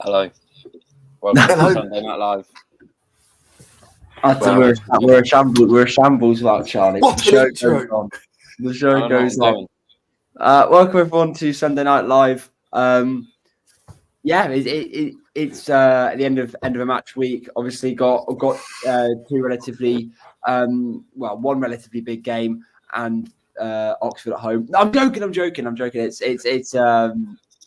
Hello. Welcome Hello. to Sunday Night Live. We're a shambles. We're a shambles without Charlie. What The show an intro. goes on. The I show don't know goes what I'm on. doing. Welcome everyone to Sunday Night Live. It's at the end of a match week. Obviously, got two relatively one relatively big game and Oxford at home. No, I'm joking.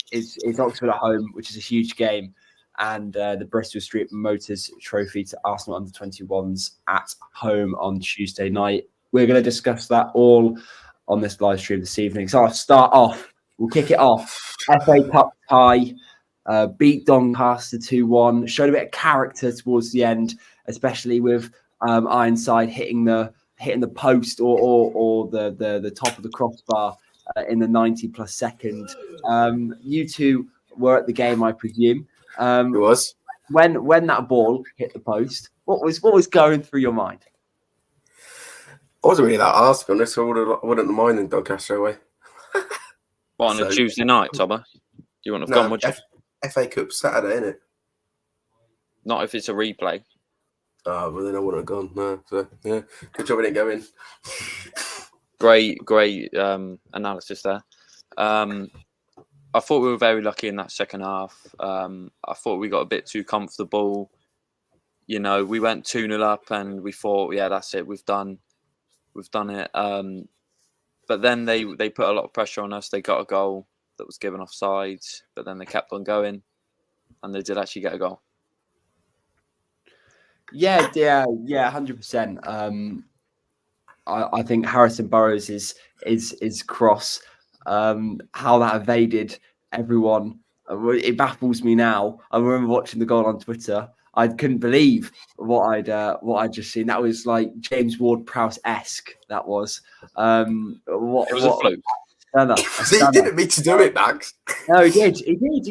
It's Oxford at home, which is a huge game, and the Bristol Street Motors Trophy to Arsenal under-21s at home on Tuesday night. We're going to discuss that all on this live stream this evening. So we'll kick it off. FA Cup tie, beat Doncaster 2-1, showed a bit of character towards the end, especially with Ironside hitting the post or the top of the crossbar in the 90+ second. You two were at the game, I presume. It was. When that ball hit the post, what was going through your mind? I wasn't really that asked, to be honest. I wouldn't have minded Doncaster away. What, on a Tuesday night, Tobber? You wouldn't have gone, would you? FA Cup Saturday, innit? Not if it's a replay. Oh, well, then I wouldn't have gone. No, so yeah, good job I didn't go in. Great analysis there. I thought we were very lucky in that second half. I thought we got a bit too comfortable. You know, we went 2-0 up and we thought, yeah, that's it. We've done it. But then they put a lot of pressure on us. They got a goal that was given offside, but then they kept on going, and they did actually get a goal. Yeah, 100%. I think Harrison Burrows is cross. How that evaded everyone, it baffles me now. I remember watching the goal on Twitter. I couldn't believe what I'd just seen. That was like James Ward-Prowse-esque. That was. It was a fluke. He didn't mean to do it, Max. No, he did. You could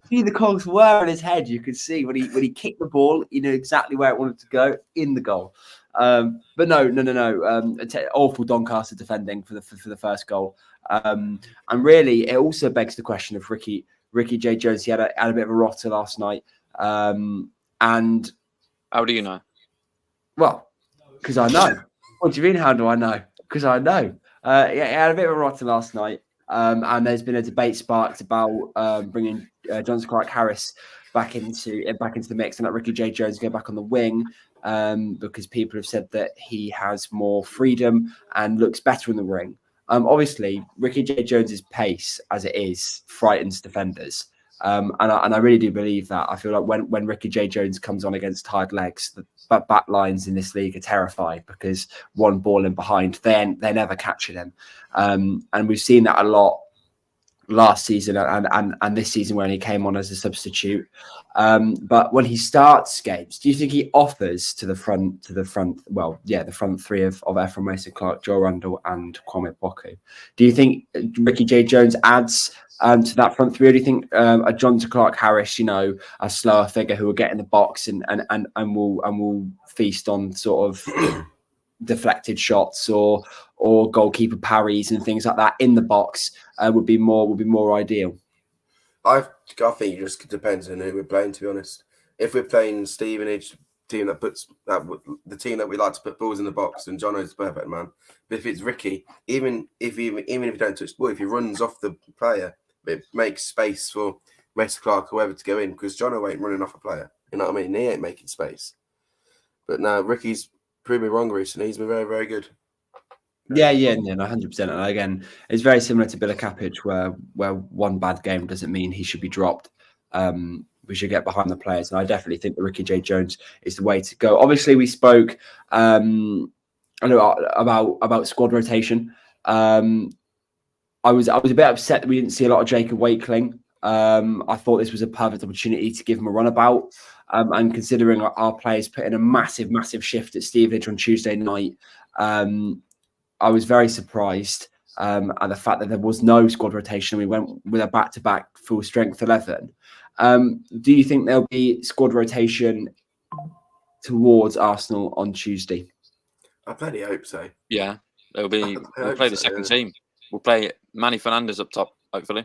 see the cogs were in his head. You could see when he kicked the ball, you know exactly where it wanted to go in the goal. But no. Awful Doncaster defending for the first goal. And really, it also begs the question of Ricky J. Jones. He had a bit of a rotter last night. And how do you know? Well, because I know. What do you mean? How do I know? Because I know. He had a bit of a rotter last night, and there's been a debate sparked about bringing Jonathan Clark-Harris back into the mix and let Ricky J. Jones go back on the wing, because people have said that he has more freedom and looks better in the ring. Obviously, Ricky J. Jones's pace, as it is, frightens defenders. And I really do believe that. I feel like when Ricky J. Jones comes on against tired legs, the back lines in this league are terrified because one ball in behind, they're never catching him. And we've seen that a lot last season and this season when he came on as a substitute. But when he starts games, do you think he offers to the front? Well, yeah, the front three of Ephraim Mason-Clark, Joe Randall, and Kwame Boku. Do you think Ricky J. Jones adds to that front three, or do you think a Jonathan Clark-Harris, a slower figure who will get in the box and will feast on sort of deflected shots or goalkeeper parries and things like that in the box would be more ideal? I think it just depends on who we're playing, to be honest. If we're playing Stevenage, the team that we like to put balls in the box, and Jono's the perfect man. But if it's Ricky, even if you don't touch the ball, if he runs off the player, it makes space for Mason Clark, whoever, to go in, because Jono ain't running off a player. You know what I mean? He ain't making space. But now Ricky's proved me wrong recently. He's been very, very good. Yeah, 100%. And again, it's very similar to Bila Kapic, where one bad game doesn't mean he should be dropped. We should get behind the players, and I definitely think that Ricky J. Jones is the way to go. Obviously, we spoke about squad rotation. I was a bit upset that we didn't see a lot of Jacob Wakeling. I thought this was a perfect opportunity to give him a runabout. And considering our players put in a massive, massive shift at Stevenage on Tuesday night, I was very surprised at the fact that there was no squad rotation. We went with a back-to-back full strength 11. Do you think there'll be squad rotation towards Arsenal on Tuesday? I bloody hope so. Yeah, we'll play the second team. We'll play Manny Fernandez up top, hopefully.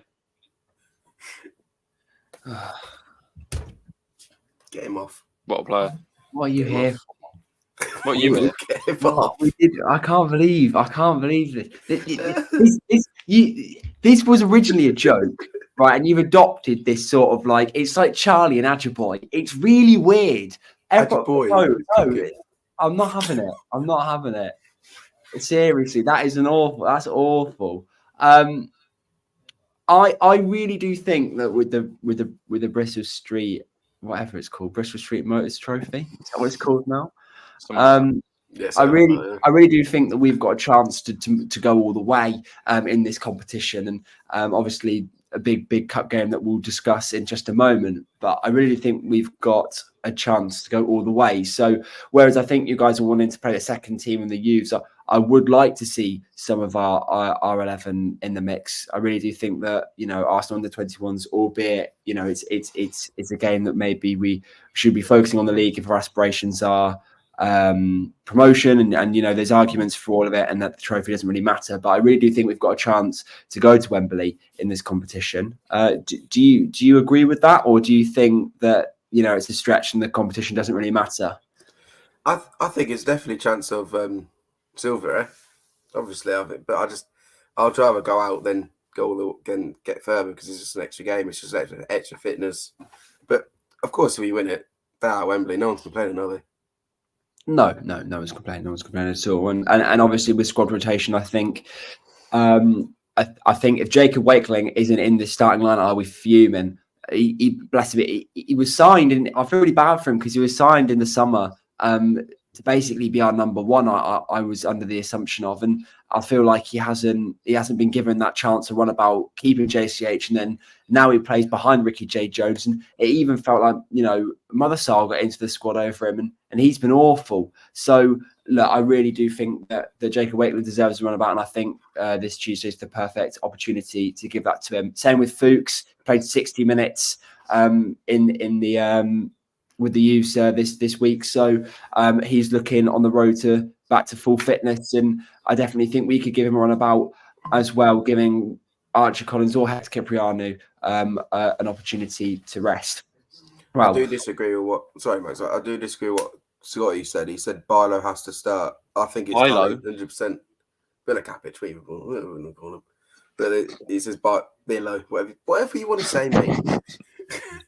Get him off. What a player. What are you Get him here off. for? What you here? Get him What? off. I can't believe this was originally a joke, right? And you've adopted this sort of like, it's like Charlie and Ajaboy. It's really weird. Ajaboy. No, I'm not having it. I'm not having it. Seriously, that's awful. I really do think that with the Bristol Street, whatever it's called, Bristol Street Motors Trophy, is that what it's called now? Yes, I really do think that we've got a chance to go all the way in this competition, and obviously a big cup game that we'll discuss in just a moment. But I really think we've got a chance to go all the way. So whereas I think you guys are wanting to play the second team in the youths, I would like to see some of our 11 in the mix. I really do think that, you know, Arsenal under 21s, albeit, you know, it's a game that maybe we should be focusing on the league if our aspirations are promotion, and you know, there's arguments for all of it, and that the trophy doesn't really matter. But I really do think we've got a chance to go to Wembley in this competition. Do you agree with that, or do you think that, you know, it's a stretch and the competition doesn't really matter? I think it's definitely a chance of silver. Obviously, but I'd rather go out than get further, because it's just an extra game. It's just extra fitness. But of course, if we win it, they're at Wembley. No one's complaining, are they? No one's complaining. No one's complaining at all. And obviously with squad rotation, I think I think if Jacob Wakeling isn't in the starting line, are we fuming? He bless him. He was signed, and I feel really bad for him because he was signed in the summer to basically be our number one. I was under the assumption of, and I feel like he hasn't been given that chance to run about keeping JCH, and then now he plays behind Ricky J. Jones, and it even felt like, you know, Mother Sal got into the squad over him, and he's been awful. So look, I really do think that Jacob Wakeling deserves to run about, and I think this Tuesday is the perfect opportunity to give that to him. Same with Fuchs, played 60 minutes in the with the youths this week, so he's looking on the road back to full fitness, and I definitely think we could give him a run about as well, giving Archie Collins or Hector Cipriano an opportunity to rest. Well, I do disagree with what. Sorry, Max. I do disagree with what Scotty said. He said Barlow has to start. I think it's 100%. Bilakapic, whatever we call him. But he says Billow, whatever you want to say, mate.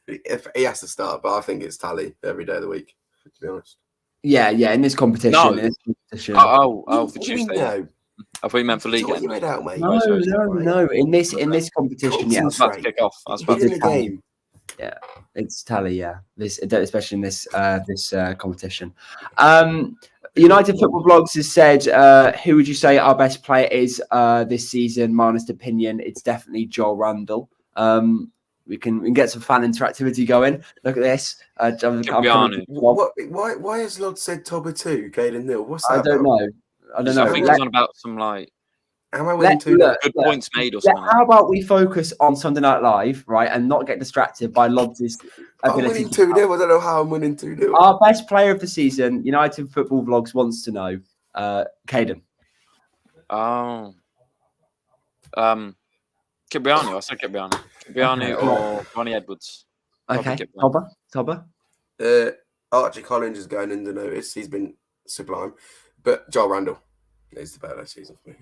If he has to start, but I think it's Tally every day of the week, to be honest. Yeah, in this competition. No. For Tuesday. No. I thought you meant for league. What you made out, mate? No. In this competition, yeah. I was about to kick off. I was about to kick game. Yeah, it's Tally. Yeah, especially in this competition. United Football Vlogs has said, who would you say our best player is this season? My honest opinion, it's definitely Joel Randall. We can get some fan interactivity going. Look at this. Why has Lod said Tobber 2, Caden Nil? What's that? I don't know. I think he's on about some like. Am I winning 2? Good points made or something. How about we focus on Sunday Night Live, right, and not get distracted by Lod's ability. I'm winning 2-0. I don't know how I'm winning 2-0. Our best player of the season, United Football Vlogs wants to know, Caden. Cipriano. I said Cipriano. Cipriano or Ronnie Edwards. Okay. Tobber. Archie Collins is going under notice. He's been sublime, but Joel Randall is the better season for me.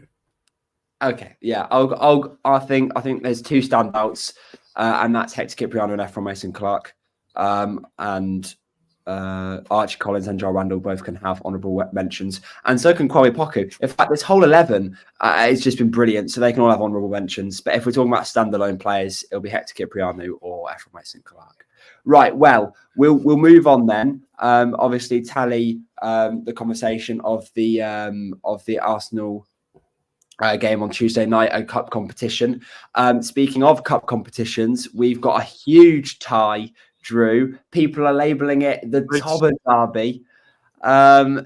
Okay, yeah, I think there's two standouts, and that's Hector Cipriano and Ephron Mason-Clark, and Archie Collins and Joel Randall both can have honourable mentions, and so can Kwame Poku. In fact, this whole 11 has just been brilliant, so they can all have honourable mentions. But if we're talking about standalone players, it'll be Hector Cipriano or Ephron Mason-Clark. Right, well, we'll move on then. Obviously, tally the conversation of the Arsenal game on Tuesday night, a cup competition. Speaking of cup competitions, we've got a huge tie, Drew. People are labelling it the Tobber Derby.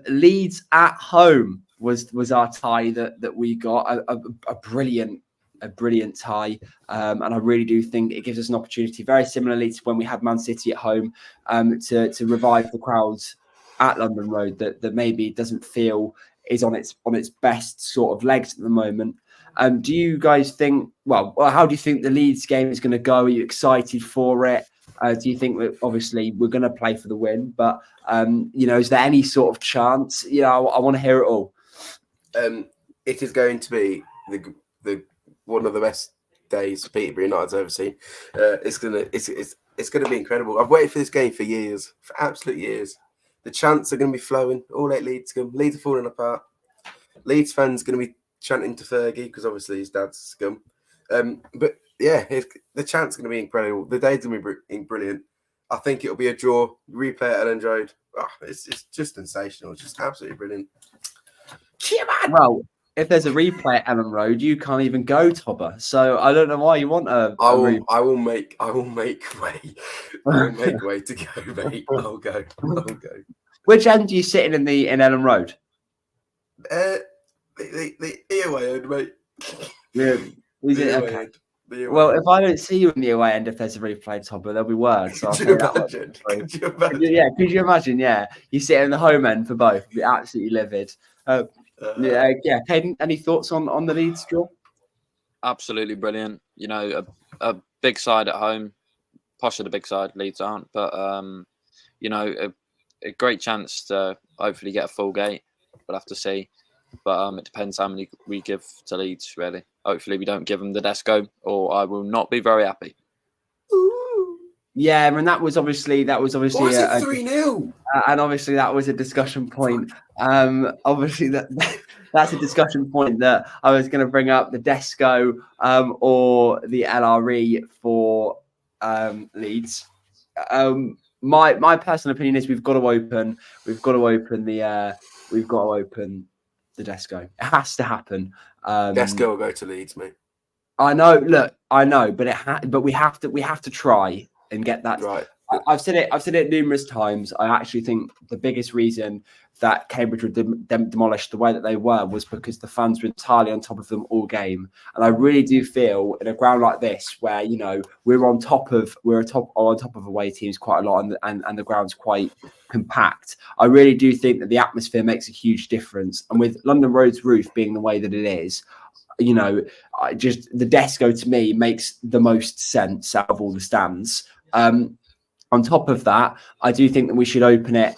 Leeds at home was our tie that we got. A brilliant tie, and I really do think it gives us an opportunity, very similarly to when we had Man City at home, to revive the crowds at London Road that maybe doesn't feel is on its best sort of legs at the moment. Do you guys think? Well, how do you think the Leeds game is going to go? Are you excited for it? Do you think that obviously we're going to play for the win, but is there any sort of chance? I want to hear it all. It is going to be the one of the best days Peterborough United's ever seen. It's gonna be incredible. I've waited for this game for years, for absolute years. The chants are going to be flowing. All 8 Leeds scum. Leeds are falling apart. Leeds fans going to be chanting to Fergie because obviously his dad's scum. But yeah, the chant's going to be incredible. The day's going to be brilliant. I think it'll be a draw. Replay at Ellen Road. Oh, it's just sensational. It's just absolutely brilliant. Cheer, man. Well, if there's a replay at Ellen Road, you can't even go, Tobber. So I don't know why you want a replay. I will make way. I will make way to go, mate. I'll go. Which end are you sitting in Ellen Road? The away end, mate. Yeah. Is it okay? Well, if I don't see you in the away end, if there's a replay, Tobber, there'll be words. So Could you imagine? Yeah, could you imagine? Yeah, you sit in the home end for both. It'd be absolutely livid. Caden, any thoughts on the Leeds draw? Absolutely brilliant. A big side at home. Posh are the big side. Leeds aren't, but a great chance to hopefully get a full gate. We'll have to see, but it depends how many we give to Leeds. Really, hopefully we don't give them the Desco, or I will not be very happy. Ooh. Yeah, and that was obviously Why is it 3-0? And obviously that was a discussion point. Obviously that's a discussion point that I was going to bring up, the Desco or the LRE for Leeds. My personal opinion is we've got to open the Desco. It has to happen. Desco will go to Leeds, mate. I know, but we have to try and get that right. I've said it numerous times. I actually think the biggest reason that Cambridge were demolished the way that they were was because the fans were entirely on top of them all game. And I really do feel in a ground like this, where we're on top of away teams quite a lot, and the ground's quite compact. I really do think that the atmosphere makes a huge difference. And with London Road's roof being the way that it is, just the Desco to me makes the most sense out of all the stands. On top of that, I do think that we should open it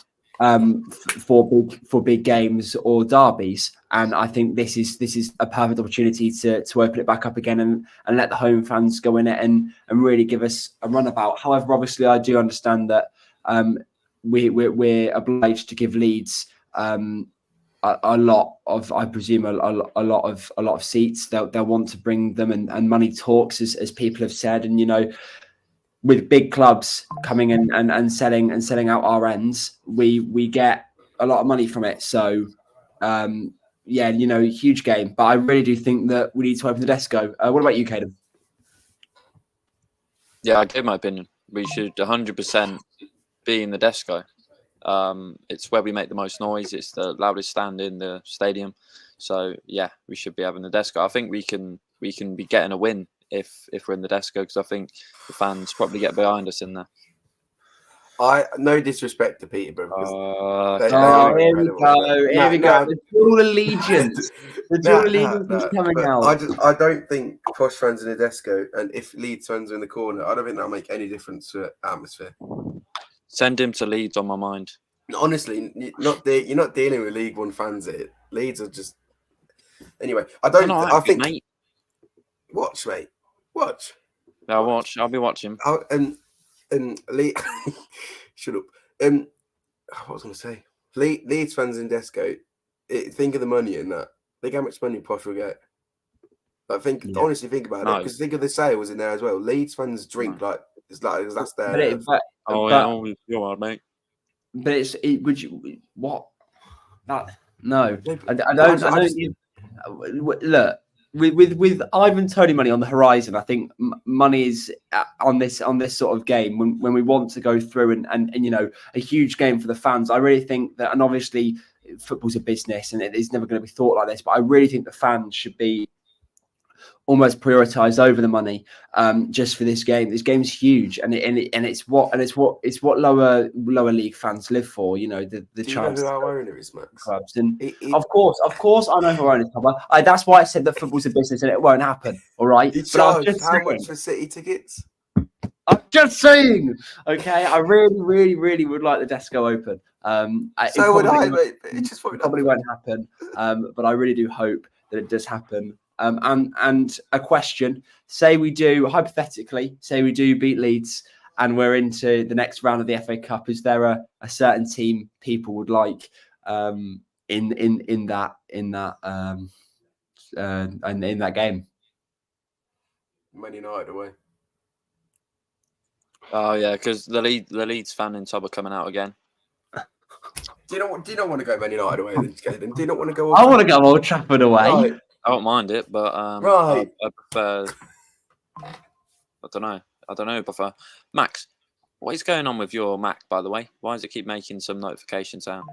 for big games or derbies, and I think this is a perfect opportunity to open it back up again and let the home fans go in it and really give us a runabout. However, obviously, I do understand that we're obliged to give Leeds a lot of, I presume, a lot of seats. They'll want to bring them, and money talks, as people have said, and with big clubs coming in and selling out our ends, we get a lot of money from it. So, huge game. But I really do think that we need to open the Desco. What about you, Caden? Yeah, I gave my opinion. We should 100% be in the Desco. It's where we make the most noise. It's the loudest stand in the stadium. So, yeah, we should be having the Desco. I think we can be getting a win if we're in the Desco, because I think the fans probably get behind us in there. No disrespect to Peterborough. Here we go. The dual allegiance. The dual allegiance is coming out. I don't think Posh fans in the Desco, and if Leeds fans are in the corner, I don't think that'll make any difference to the atmosphere. Send him to Leeds on my mind. Honestly, you're not dealing with League One fans here. Leeds are just... Anyway, I think... Mate. Watch, mate. Watch. I'll watch. I'll be watching. Shut up. What was I going to say? Leeds fans in Desco, think of the money in that. Think how much money Posh will get. Honestly, think about it. Because think of the sales in there as well. Leeds fans drink like that's their... you're right, mate. But would you... What? That... No. I don't... Look... With Ivan Toney money on the horizon, I think money is on this sort of game when we want to go through and a huge game for the fans. I really think that, and obviously football's a business and it is never going to be thought like this, but I really think the fans should be almost prioritised over the money just for this game. This game's huge, and it's what lower league fans live for. The chance. You know who our owner is, Max? Clubs, and of course, I know who our owner is. That's why I said that football's a business and it won't happen. All right, He charged how much for City tickets? I Just saying. Okay, I really, really, really would like the Desco Open. So would I, mate. It just probably won't happen. But I really do hope that it does happen. And a question: say we do, hypothetically, say we do beat Leeds and we're into the next round of the FA Cup. Is there a certain team people would like in that game? Man United away. Oh yeah, because the Leeds fan in Tob are coming out again. Do you not want to go Man United away? Then do you not want to go? I want to go Old Trafford away. Right. I don't mind it, but right. I prefer. I don't know. I prefer Max. What is going on with your Mac, by the way? Why does it keep making some notification sound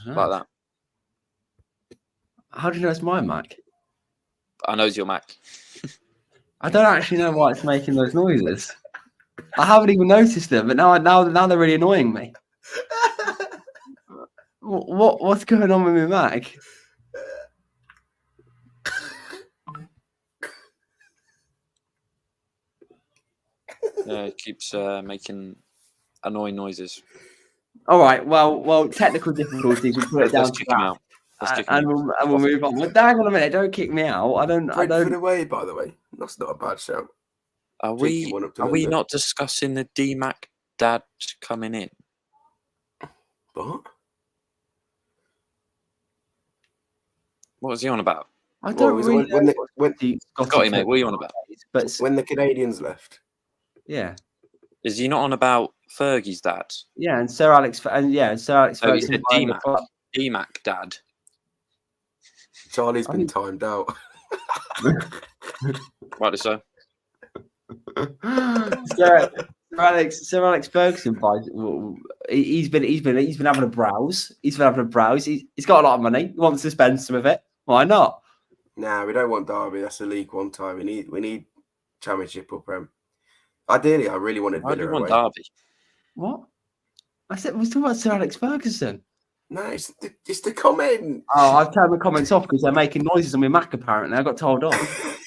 like that? How do you know it's my Mac? I know it's your Mac. I don't actually know why it's making those noises. I haven't even noticed them, but now they're really annoying me. What's going on with my Mac? It keeps making annoying noises. All right. Well, technical difficulties. We'll put it down to that. And we'll move on. Well, hang on a minute. Don't kick me out. I don't. Away, by the way. That's not a bad shout. Are we not discussing the DMAC dad coming in? What? What was he on about? I don't really know. Scotty, mate, what are you on about? But when the Canadians left. Yeah. Is he not on about Fergie's dad? Yeah, and Sir Alex. Sir Alex. Oh, he said DMAC dad. Charlie's been timed out. Rightly so. Sir Alex Ferguson, he's been having a browse. He's got a lot of money. He wants to spend some of it. Why not? Nah, we don't want Derby. That's a League One tie. We need Championship or Prem. Ideally, I really wanted Villa. Why do you want Derby? What? I said we're talking about Sir Alex Ferguson. No, it's the comment. Oh, I've turned the comments off because they're making noises on my Mac. Apparently, I got told off.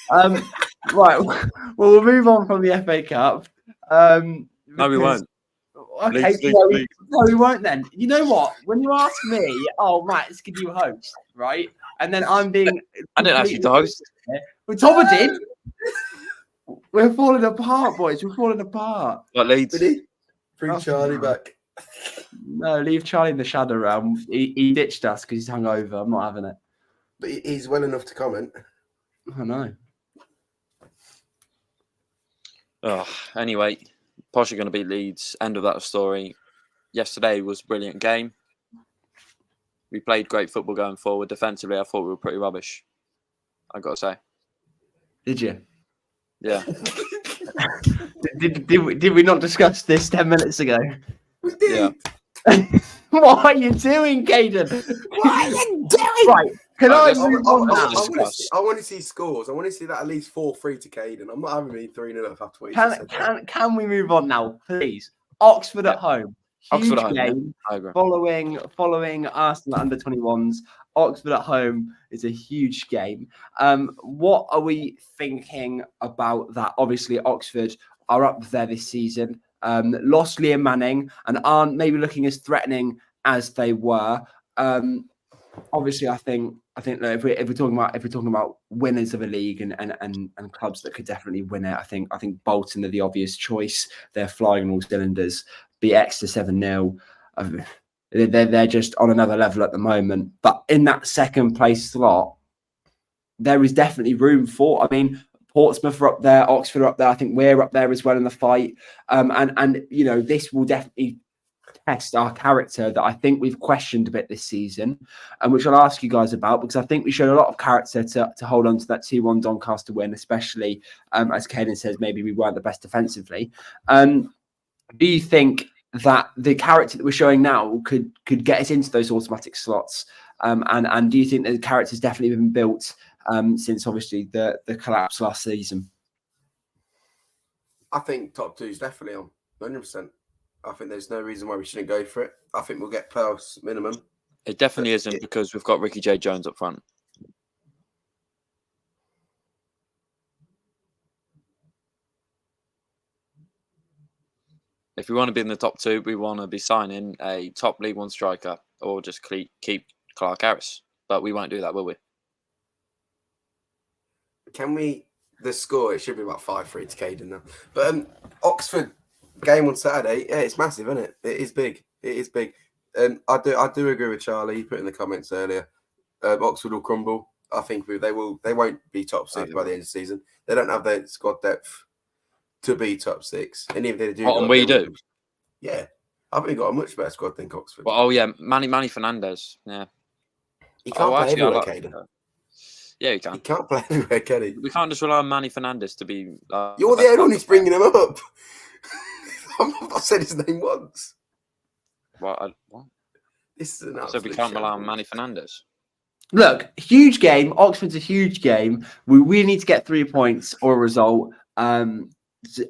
Right. Well, we'll move on from the FA Cup. No, we won't. Okay, no, we won't then. You know what? When you ask me, oh, Matt, can you host, right? And then I'm being... I didn't ask you to host. Well, Tom did. We're falling apart, boys. We're falling apart. What Leeds? Bring Charlie back. No, leave Charlie in the shadow realm. He ditched us because he's hungover. I'm not having it. But he's well enough to comment. I know. Oh, anyway, Posh are going to beat Leeds. End of that story. Yesterday was a brilliant game. We played great football going forward. Defensively, I thought we were pretty rubbish. I've got to say. Did you? Yeah. Did we not discuss this 10 minutes ago? We did. Yeah. What are you doing, Caden? What are you doing? Right. Can I move on I now? want to see scores. I want to see that at least 4-3 to Caden. I'm not having me 3-0 after what you said. Can we move on now, please? Oxford at home. Huge Oxford at home, game. yeah. Following Arsenal under 21s. Oxford at home is a huge game. What are we thinking about that? Obviously, Oxford are up there this season. Lost Liam Manning and aren't maybe looking as threatening as they were. Obviously, I think if we're talking about winners of a league and clubs that could definitely win it, I think Bolton are the obvious choice. They're flying on all cylinders. Beat Exeter 7-0. They're just on another level at the moment. But in that second place slot, there is definitely room for. I mean, Portsmouth are up there, Oxford are up there. I think we're up there as well in the fight. And you know, this will definitely test our character that I think we've questioned a bit this season, and which I'll ask you guys about, because I think we showed a lot of character to hold on to that 2-1 Doncaster win, especially as Caden says, maybe we weren't the best defensively. Do you think that the character that we're showing now could get us into those automatic slots? And do you think that the character's definitely been built since obviously the collapse last season? I think top two is definitely on 100%. I think there's no reason why we shouldn't go for it. I think we'll get Pels minimum. It definitely isn't because we've got Ricky J. Jones up front. If we want to be in the top 2, we want to be signing a top League One striker or just keep Clark Harris. But we won't do that, will we? Can we? The score, it should be about 5-3 to Caden now. But Oxford game on Saturday, yeah, it's massive, isn't it? It is big. It is big. I do agree with Charlie. He put in the comments earlier. Oxford will crumble. I think they won't be top 6 by the end of the season. They don't have the squad depth to be top 6. And if they do, And we do. Yeah, I think we've got a much better squad than Oxford. Well, Manny Fernandez. Yeah, he can't play everywhere, Caden. Yeah, he can. He can't play everywhere, can he? We can't just rely on Manny Fernandez to be. You're the only one who's bringing him up. I've not said his name once. What? This is an So we can't rely on Manny Fernandez. Look, huge game. Oxford's a huge game. We really need to get 3 points or a result.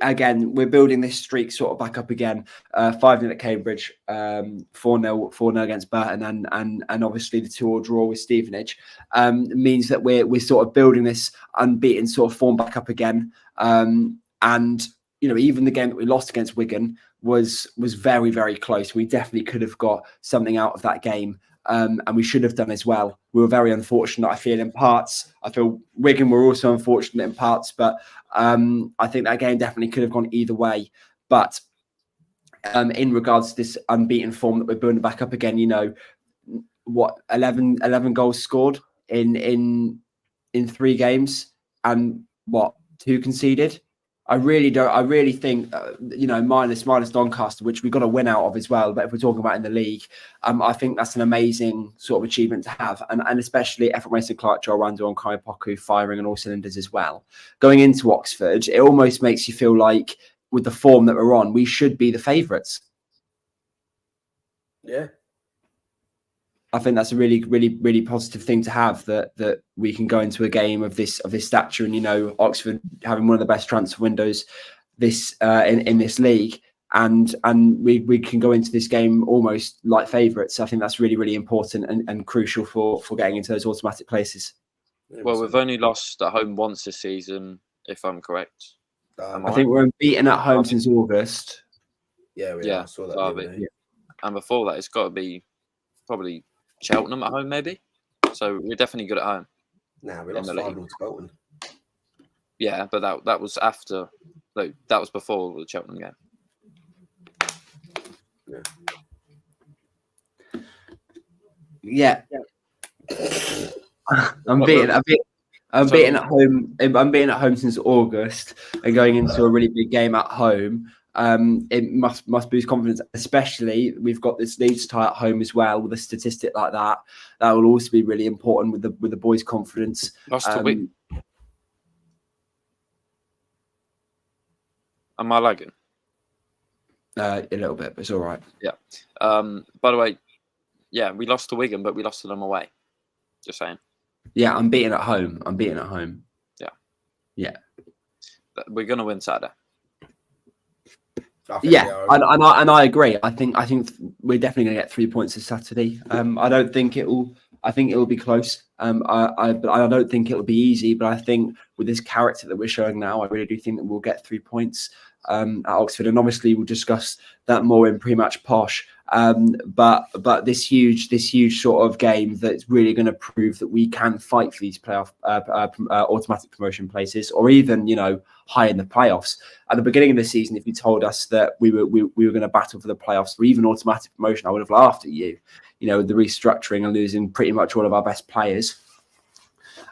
Again, we're building this streak sort of back up again. 5-0 at Cambridge, 4-0 against Burton, and obviously the 2-2 draw with Stevenage means that we're sort of building this unbeaten sort of form back up again. And even the game that we lost against Wigan was very, very close. We definitely could have got something out of that game. And we should have done as well. We were very unfortunate, I feel, in parts. I feel Wigan were also unfortunate in parts, but I think that game definitely could have gone either way. But in regards to this unbeaten form that we're building back up again, 11 goals scored in 3 games, and 2 conceded. I really think, minus Doncaster, which we've got to win out of as well. But if we're talking about in the league, I think that's an amazing sort of achievement to have. And especially Efforts Mason Clark, Joel Randall and Kai Poku firing on all cylinders as well. Going into Oxford, it almost makes you feel like with the form that we're on, we should be the favourites. Yeah. I think that's a really, really, really positive thing to have, that we can go into a game of this stature, and Oxford having one of the best transfer windows in this league, and we can go into this game almost like favourites. I think that's really, really important and crucial for getting into those automatic places. Well, we've only lost at home once this season, if I'm correct. I think we're unbeaten at home since August. Yeah, I saw that. Yeah. And before that, it's got to be probably Cheltenham at home, maybe. So we're definitely good at home. Nah, we lost 5-0 to Bolton. Yeah, but that was after. Like, that was before the Cheltenham game. Yeah. I'm beaten at home. I'm beaten at home since August, and going into a really big game at home. It must boost confidence, especially we've got this Leeds tie at home as well. With a statistic like that will also be really important with the boys' confidence. Am I lagging? A little bit, but it's all right. Yeah. By the way, we lost to Wigan, but we lost to them away. Just saying. Yeah, I'm beaten at home. Yeah. We're gonna win Saturday. I agree. I think we're definitely going to get 3 points this Saturday. I think it will be close. I don't think it will be easy. But I think with this character that we're showing now, I really do think that we'll get 3 points at Oxford. And obviously, we'll discuss that more in pre-match posh. But this huge sort of game that's really going to prove that we can fight for these playoff automatic promotion places, or even high in the playoffs. At the beginning of the season, if you told us that we were going to battle for the playoffs or even automatic promotion, I would have laughed at you. The restructuring and losing pretty much all of our best players,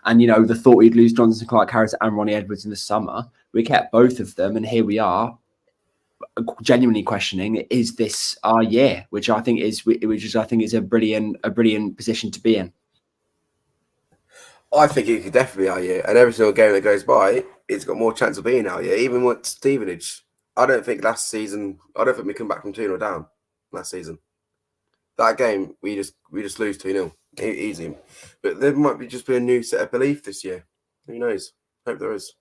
and the thought we'd lose Johnson, Clark Harris, and Ronnie Edwards in the summer. We kept both of them, and here we are, genuinely questioning: is this our year? Which I think is a brilliant position to be in. I think it could definitely be our year, and every single game that goes by, it's got more chance of being our year. Even with Stevenage, I don't think we come back from 2-0 down last season. That game we just lose 2-0 easy, but there might just be a new set of belief this year. Who knows? Hope there is.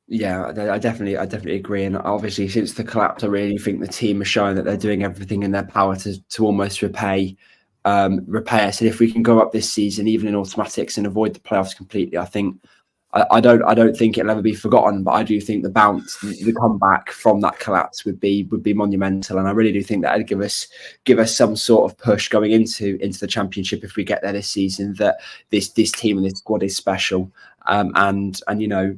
Yeah, I definitely agree. And obviously, since the collapse, I really think the team has shown that they're doing everything in their power to almost repay us. And if we can go up this season, even in automatics, and avoid the playoffs completely, I think I don't think it'll ever be forgotten, but I do think the bounce, the comeback from that collapse would be monumental, and I really do think that would give us some sort of push going into the Championship if we get there this season. That this team and this squad is special, and you know,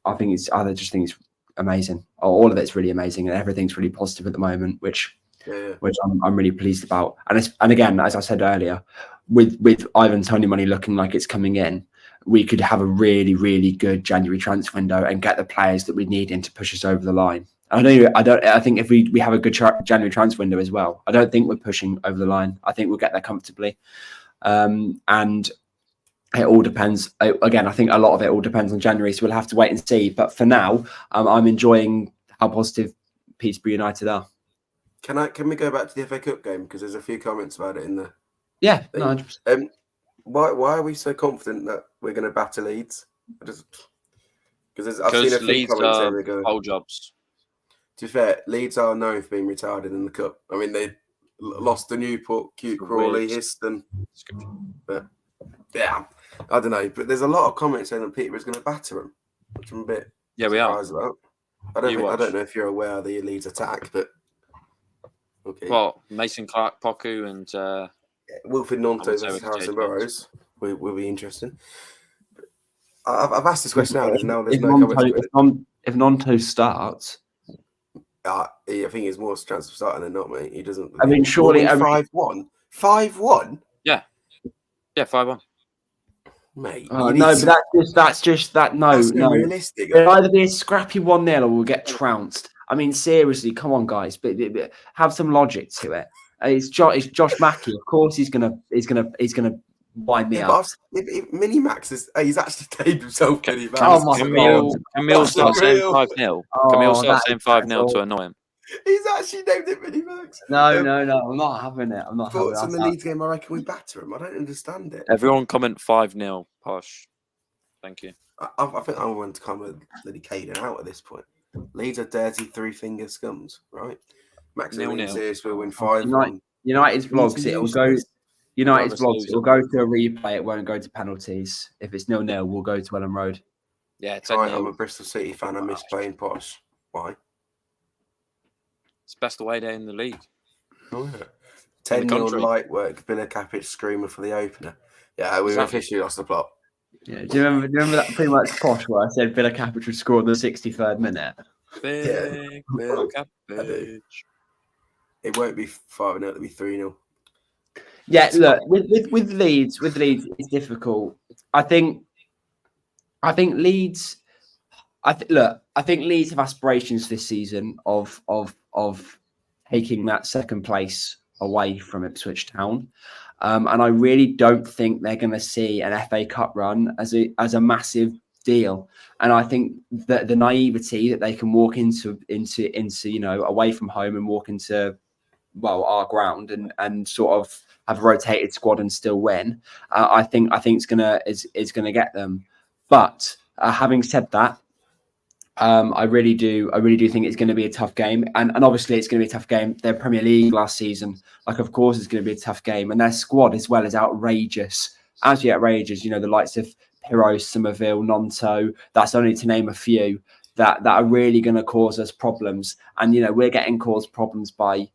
I just think it's amazing. All of it's really amazing, and everything's really positive at the moment, which I'm really pleased about. And again, as I said earlier, with Ivan Toney money looking like it's coming in, we could have a really, really good January transfer window and get the players that we need in to push us over the line. I think if we have a good January transfer window as well, I don't think we're pushing over the line. I think we'll get there comfortably. And it all depends. Again, I think a lot of it all depends on January, so we'll have to wait and see. But for now, I'm enjoying how positive Peterborough United are. Can we go back to the FA Cup game, because there's a few comments about it in the yeah. thing. No, 100%. Why are we so confident that we're going to batter Leeds? Because I've seen a few Leeds comments are over ago. whole jobs. To be fair, Leeds are known for being retarded in the cup. I mean, they lost to Newport, Crawley, Histon, but yeah, I don't know. But there's a lot of comments saying that Peterborough's going to batter them, which I'm a bit surprised about. I don't know if you're aware of the Leeds attack, but okay. Well, Mason Clark, Poku, and Wilfred Nonto versus Harrison Burrows will be interesting. I've asked this question now. There's no comments. If Nonto starts, I think it's more chance of starting than not, mate. He doesn't. I mean, surely 5-1, 5-1. Yeah, 5-1. Mate, no, but that's just that. No, realistic. It'll either be a scrappy 1-0 or we'll get trounced. I mean, seriously, come on, guys, but have some logic to it. It's Josh Mackey. Of course, he's gonna wind me up. Mini Max he's actually tamed himself. Can we all start saying 5-0? Can we all start saying 5-0 to annoy him? He's actually named it Mini Max. No, I'm not having it. I'm not having it. Thoughts on the Leeds game? I reckon we batter him. I don't understand it. Everyone comment 5-0, Posh. Thank you. I think I want to come with Liddy Caden out at this point. Leeds are dirty three-finger scums, right? Max says we'll win 5-1. United's vlogs, it will go. United's vlogs, it will go to a replay. It won't go to penalties. If it's 0-0, we'll go to Ellen Road. Yeah, I'm a Bristol City fan. I miss playing Posh. Why? It's best away day in the league. Oh, yeah. 10-0 light work. Villa Capic screamer for the opener. Yeah, we've officially lost the plot. Yeah, do you remember that pretty much Posh where I said Villa Capic would score in the 63rd minute? Villa Capic. It won't be 5-0, it'll be 3-0. Yeah, look, with Leeds, it's difficult. I think Leeds. I think Leeds have aspirations this season of taking that second place away from Ipswich Town, and I really don't think they're going to see an FA Cup run as a massive deal. And I think that the naivety that they can walk into away from home and walk into our ground and sort of have a rotated squad and still win, I think it's gonna get them. But having said that, I really do think it's going to be a tough game, and obviously it's going to be a tough game. Their Premier League last season, of course, it's going to be a tough game, and their squad as well is outrageous. Absolutely outrageous. The likes of Pirro, Somerville, Nonto. That's only to name a few that are really going to cause us problems. And we're getting caused problems by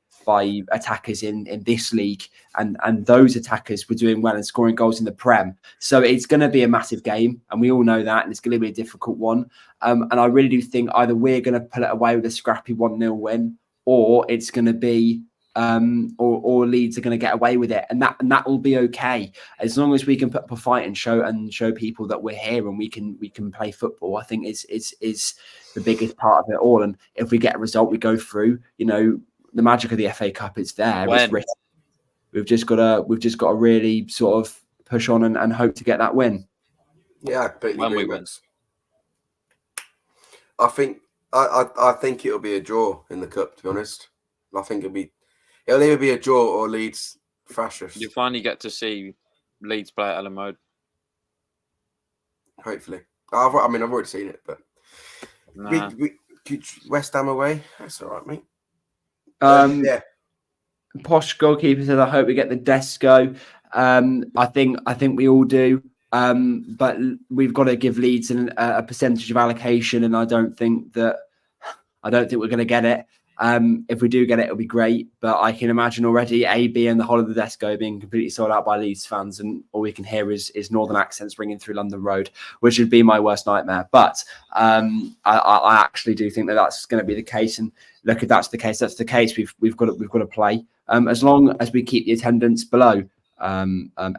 attackers in this league, and those attackers were doing well and scoring goals in the Prem. So it's going to be a massive game, and we all know that, and it's going to be a difficult one. And I really do think either we're going to pull it away with a scrappy 1-0 win, or it's going to be or Leeds are going to get away with it, and that will be okay as long as we can put up a fight and show people that we're here and we can play football. I think is the biggest part of it all. And if we get a result, we go through. The magic of the FA Cup, it's there. It's written. We've just got to really sort of push on and hope to get that win. Yeah, I completely agree. When we win, I think it'll be a draw in the cup. To be honest, I think it'll either be a draw or Leeds thrash us. You finally get to see Leeds play at Ellen Road. Hopefully, I've already seen it, but West Ham away. That's all right, mate. Yeah. Posh goalkeeper says, "I hope we get the Desco." I think we all do. But we've got to give Leeds a percentage of allocation, and I don't think we're going to get it. If we do get it, it'll be great. But I can imagine already AB and the whole of the Desco being completely sold out by Leeds fans, and all we can hear is northern accents ringing through London Road, which would be my worst nightmare. But I actually do think that that's going to be the case. And look, if that's the case, that's the case. We've got to play as long as we keep the attendance below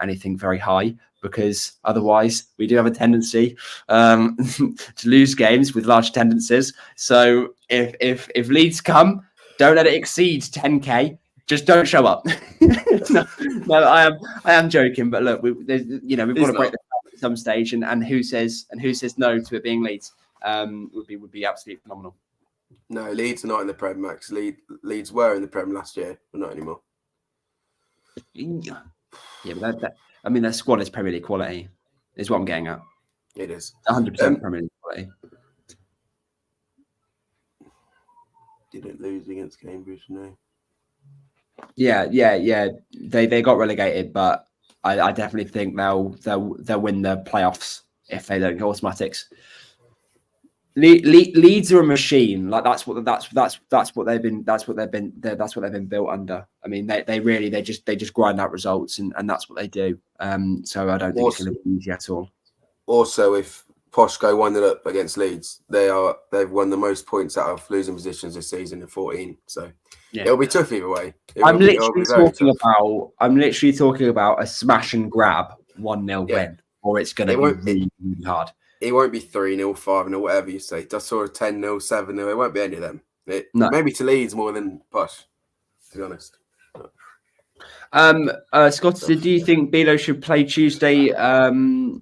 anything very high, because otherwise we do have a tendency to lose games with large attendances. So if Leeds come, don't let it exceed 10k. Just don't show up. no, I am joking. But look, we've got to break the at some stage, and who says no to it being Leeds would be absolutely phenomenal. No, Leeds are not in the Prem, Max. Leeds were in the Prem last year, but not anymore. Yeah, but their squad is Premier League quality, is what I'm getting at. It is 100% Premier League quality. Didn't lose against Cambridge, no. Yeah. They got relegated, but I definitely think they'll win the playoffs if they don't get automatics. Leeds are a machine. Like that's what they've been built under. I mean, they just grind out results, and that's what they do. So I don't think it's going to be easy at all. Also, if Posh go 1-0 up against Leeds, they've won the most points out of losing positions this season in 14. So it'll be tough either way. I'm literally talking about a smash and grab 1-0 win, or it's going to be really, really hard. It won't be 3-0, 5-0, whatever you say. Just sort of 10-0, 7-0. It won't be any of them. Maybe to Leeds more than Posh, to be honest. Scott, do you think Bilo should play Tuesday for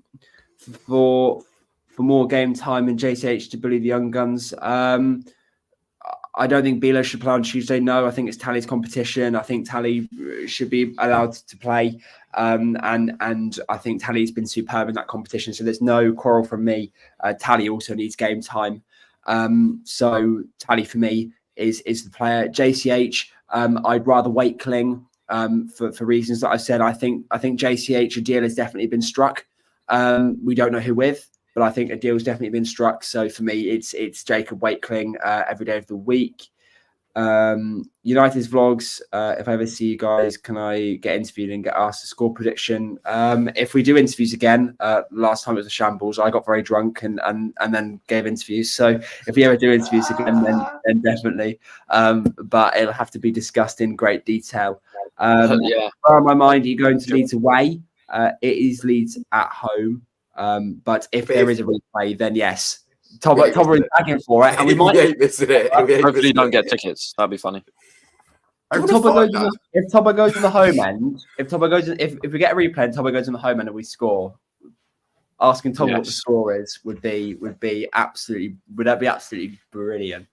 more game time and JCH to bully the young guns? I don't think Bilo should play on Tuesday. No, I think it's Tally's competition. I think Tally should be allowed to play. And I think Tally's been superb in that competition. So there's no quarrel from me. Tally also needs game time. So Tally for me is the player. JCH, I'd rather Wakeling for reasons that I said. I think JCH, a deal has definitely been struck. We don't know who with, but I think a deal's definitely been struck. So for me, it's Jacob Wakeling every day of the week. United's vlogs, if I ever see you guys, can I get interviewed and get asked a score prediction? If we do interviews again, last time it was a shambles. I got very drunk and then gave interviews. So if we ever do interviews again, then definitely. But it'll have to be discussed in great detail. On my mind, are you going to Leeds away? It is Leeds at home. But if there is a replay, then yes. Tobber is tagging for it, and we might hopefully don't get tickets. That'd be funny. If Tobber goes on the home end, if we get a replay and Tobber goes on the home end and we score, asking Tobber what the score is would be absolutely brilliant.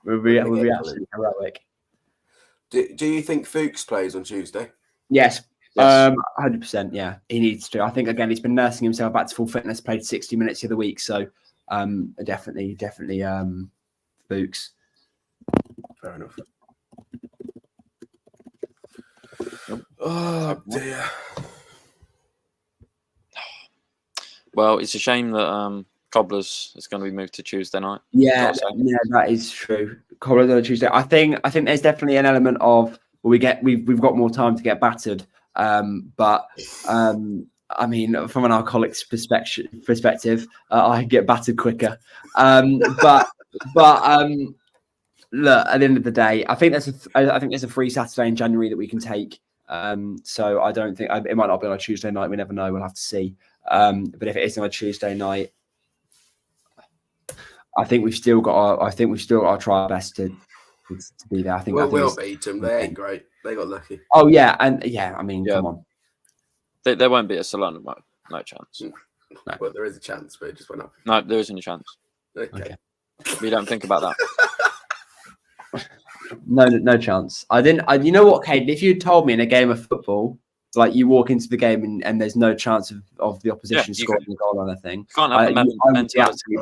Would be absolutely heroic. Do you think Fuchs plays on Tuesday? Yes. 100%. Yeah, he needs to. I think again he's been nursing himself back to full fitness. Played 60 minutes the other week, so definitely Fuchs. Fair enough. Oh dear. Well, it's a shame that Cobblers is going to be moved to Tuesday night. Yeah, that is true. Cobblers on Tuesday. I think there's definitely an element of we've got more time to get battered. But I mean, from an alcoholic's perspective, I get battered quicker. But look, at the end of the day, I think there's a free Saturday in January that we can take. So I don't think it might not be on a Tuesday night. We never know. We'll have to see. But if it is on a Tuesday night, I think we've still got to try our best to be there. I think we'll beat them. They ain't great. They got lucky. Oh yeah, and I mean, come on. They won't beat us alone. No chance. No. Well, there is a chance, but it just went up. No, there isn't a chance. Okay. We don't think about that. No chance. You know what, Caden? If you told me in a game of football, like you walk into the game and there's no chance of the opposition scoring a goal or anything, you can't have mentality.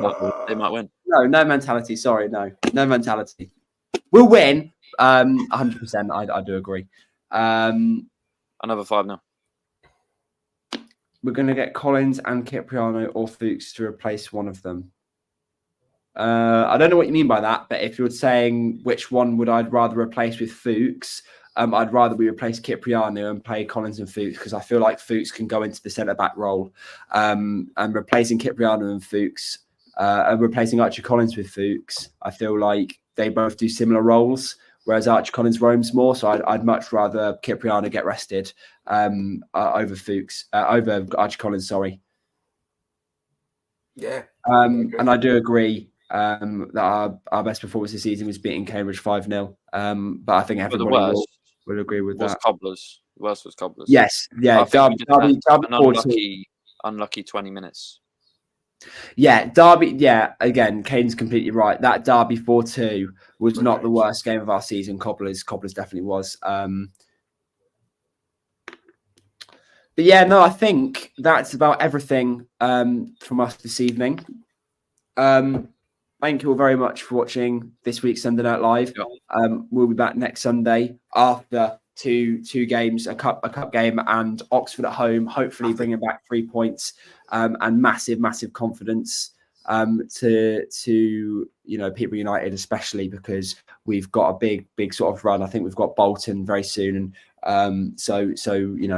They might win. No mentality. Sorry, no mentality. We'll win. 100%. I do agree. Another 5-0. we're going to get Collins and Cipriano or Fuchs to replace one of them. I don't know what you mean by that, but if you're saying which one would I'd rather replace with Fuchs, I'd rather we replace Cipriano and play Collins and Fuchs, because I feel like Fuchs can go into the centre-back role. And replacing Cipriano and Fuchs, and replacing Archie Collins with Fuchs, I feel like they both do similar roles, whereas Archie Collins roams more. So I'd much rather Cipriano get rested over Fuchs, over Archie Collins, sorry. Yeah. And I do agree that our best performance this season was beating Cambridge 5-0. But I think everybody will agree with that. Cobblers. The worst was Cobblers. Yes, yeah. Derby unlucky 20 minutes. Yeah, Derby. Yeah, again, Kane's completely right. That Derby 4-2 was not the worst game of our season. Cobblers definitely was. But yeah, no, I think that's about everything from us this evening. Thank you all very much for watching this week's Sunday Night Live. We'll be back next Sunday after two games, a cup game and Oxford at home, hopefully bringing back 3 points and massive confidence to Peterborough United, especially because we've got a big sort of run. I think we've got Bolton very soon, and so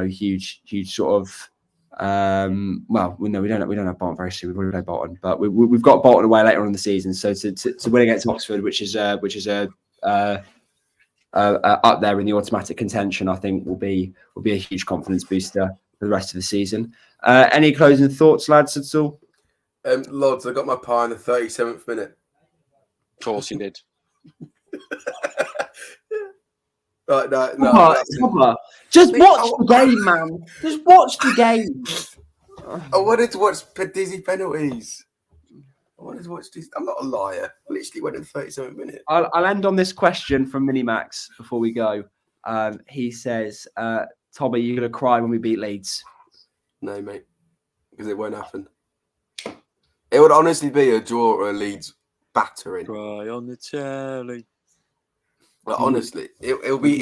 huge sort of. Well, we don't have Bolton very soon. We've already played Bolton, but we've got Bolton away later on in the season. So to win against Oxford, which is up there in the automatic contention, I think will be a huge confidence booster for the rest of the season. Any closing thoughts, lads, at all? Lads, I got my pie in the 37th minute. Of course you did. Right, no. Just watch the game, man. Just watch the game. I wanted to watch dizzy penalties. I wanted to watch this. I'm not a liar. I literally went in the 37th minute. I'll end on this question from Minimax before we go. He says, Tom, are you going to cry when we beat Leeds? No, mate, because it won't happen. It would honestly be a draw or a Leeds battering. Cry on the telly. Like, honestly, it'll be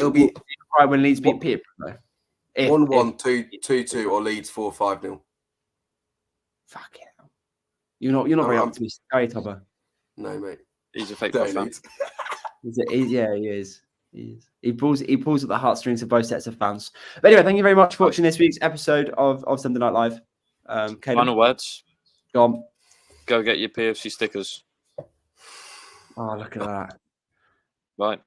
cry when Leeds beat Peterborough. 1-1, 2-2, or Leeds 4-5-0. Fucking hell. You're not very optimistic, are you, Tobber? No, mate. He's a fake fan. Yeah, he is. He pulls at the heartstrings of both sets of fans. But anyway, thank you very much for watching this week's episode of Sunday Night Live. Final words. Go on. Go get your PFC stickers. Oh, look at that. Right.